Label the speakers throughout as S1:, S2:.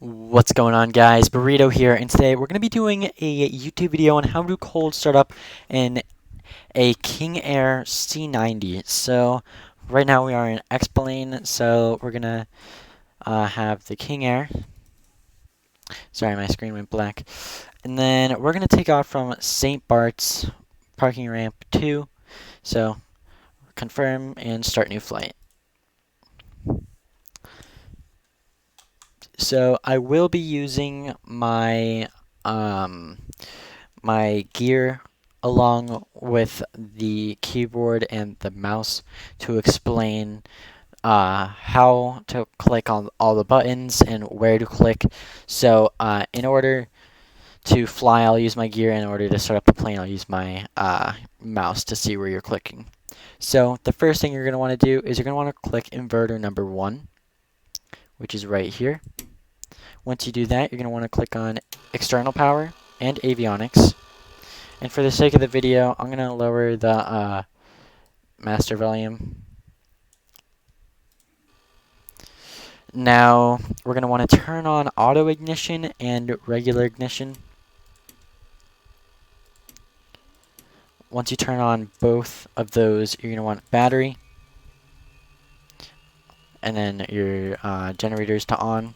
S1: What's going on, guys? Burrito here, and today we're going to be doing a YouTube video on how to cold start up in a King Air C90. So right now we are in X-Plane, so we're going to have the King Air. Sorry, my screen went black. And then we're going to take off from St. Bart's parking ramp 2. So confirm and start new flight. So I will be using my my gear along with the keyboard and the mouse to explain how to click on all the buttons and where to click. So in order to fly, I'll use my gear. In order to start up the plane, I'll use my mouse to see where you're clicking. So the first thing you're going to want to do is you're going to want to click inverter number 1, which is right here. Once you do that, you're going to want to click on external power and avionics. And for the sake of the video, I'm going to lower the master volume. Now, we're going to want to turn on auto ignition and regular ignition. Once you turn on both of those, you're going to want battery. And then your generators to on.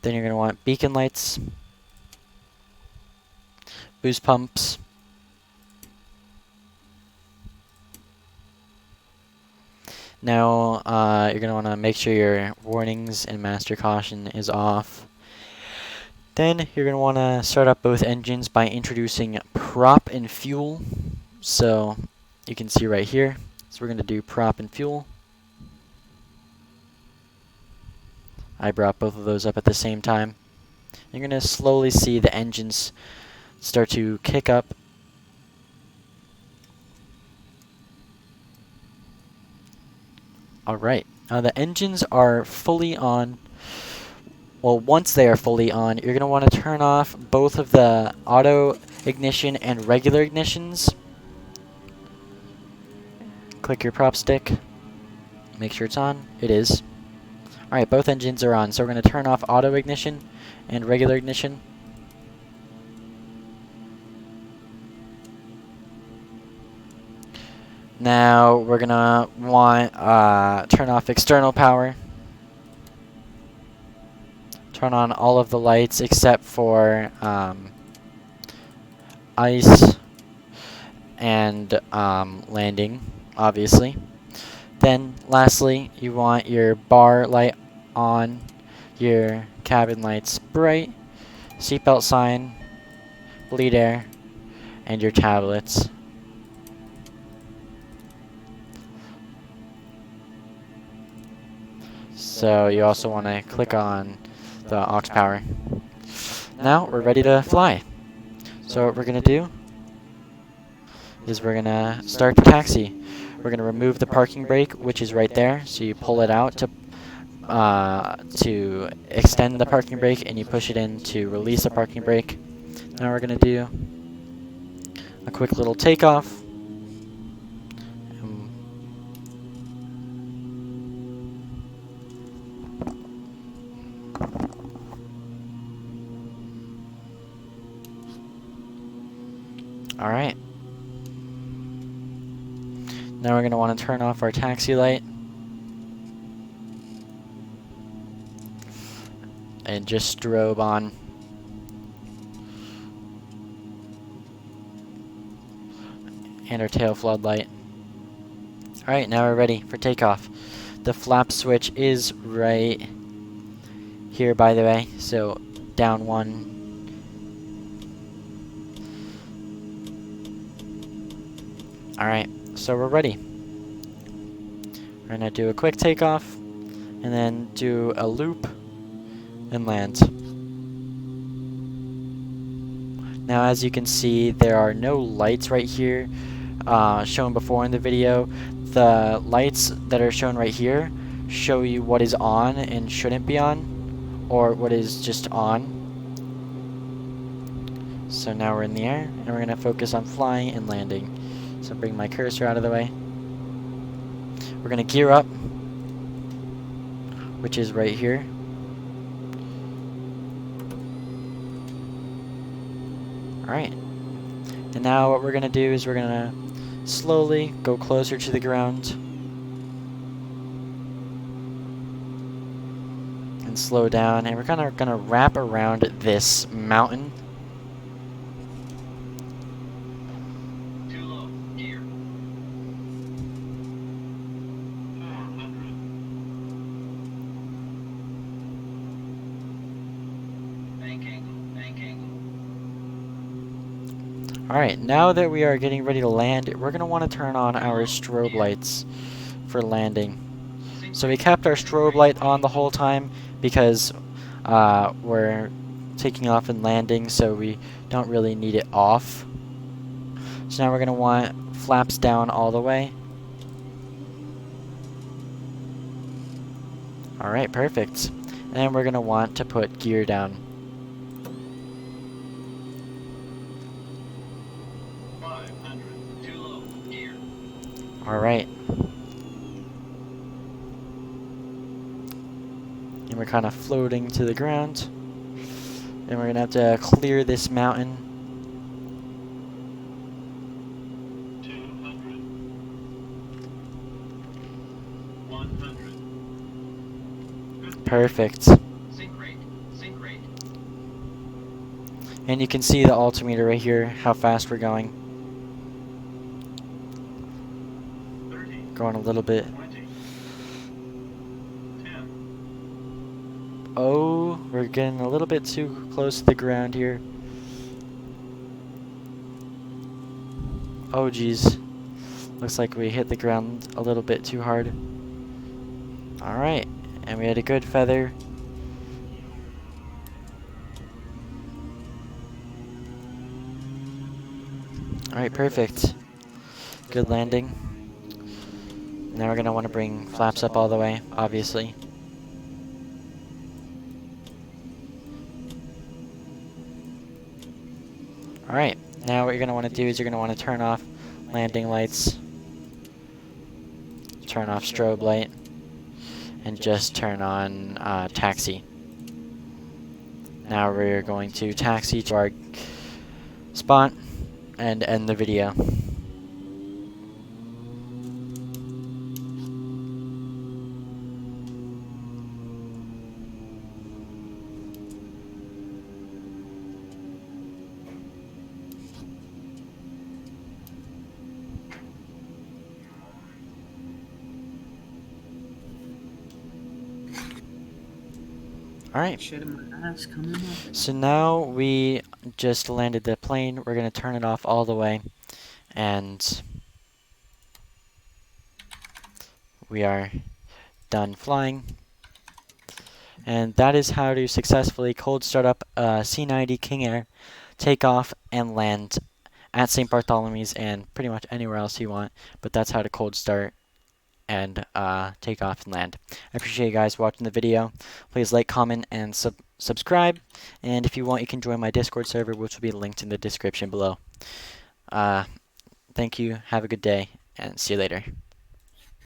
S1: Then you're going to want beacon lights, boost pumps, now you're going to want to make sure your warnings and master caution is off. Then you're going to want to start up both engines by introducing prop and fuel. So you can see right here. So we're going to do prop and fuel. I brought both of those up at the same time. You're going to slowly see the engines start to kick up. Alright, the engines are fully on. Well, once they are fully on, you're going to want to turn off both of the auto ignition and regular ignitions. Click your prop stick. Make sure it's on. It is. Alright, both engines are on, so we're going to turn off auto ignition and regular ignition. Now we're going to want turn off external power. Turn on all of the lights except for ice and landing, obviously. Then, lastly, you want your bar light on, your cabin lights bright, seatbelt sign, bleed air, and your tablets. So you also want to click on the aux power. Now we're ready to fly. So what we're going to do is we're going to start the taxi. We're going to remove the parking brake, which is right there. So you pull it out to extend the parking brake, and you push it in to release the parking brake. Now we're going to do a quick little takeoff. Alright. Now we're going to want to turn off our taxi light. And just strobe on. And our tail floodlight. Alright, now we're ready for takeoff. The flap switch is right here, by the way. So, down one. Alright, so we're ready. We're going to do a quick takeoff, and then do a loop, and land. Now as you can see, there are no lights right here shown before in the video. The lights that are shown right here show you what is on and shouldn't be on, or what is just on. So now we're in the air, and we're going to focus on flying and landing. So bring my cursor out of the way. We're going to gear up, which is right here. Alright. And now what we're going to do is we're going to slowly go closer to the ground. And slow down. And we're kind of going to wrap around this mountain.
S2: Too low. Gear. 400. Bank angle. Bank angle.
S1: Alright, now that we are getting ready to land, we're going to want to turn on our strobe lights for landing. So we kept our strobe light on the whole time because we're taking off and landing, so we don't really need it off. So now we're going to want flaps down all the way. Alright, perfect. And we're going to want to put gear down.
S2: 500. Too low. Gear.
S1: Alright. And we're kind of floating to the ground. And we're going to have to clear this mountain.
S2: 200. 100.
S1: Perfect.
S2: Sink rate. Sink rate.
S1: And you can see the altimeter right here, how fast we're going.
S2: 30.
S1: Going a little bit.
S2: 20. 10.
S1: Oh, we're getting a little bit too close to the ground here. Oh, geez. Looks like we hit the ground a little bit too hard. Alright, and we had a good feather. Alright, perfect. Good landing. Now we're going to want to bring flaps up all the way, obviously. Alright, now what you're going to want to do is you're going to want to turn off landing lights, turn off strobe light, and just turn on taxi. Now we're going to taxi to our spot and end the video. Alright, so now we just landed the plane. We're going to turn it off all the way, and we are done flying. And that is how to successfully cold start up a C90 King Air, take off and land at St. Bartholomew's and pretty much anywhere else you want. But that's how to cold start and take off and land. I appreciate you guys watching the video. Please like, comment, and subscribe. And if you want, you can join my Discord server, which will be linked in the description below. Thank you. Have a good day, and see you later.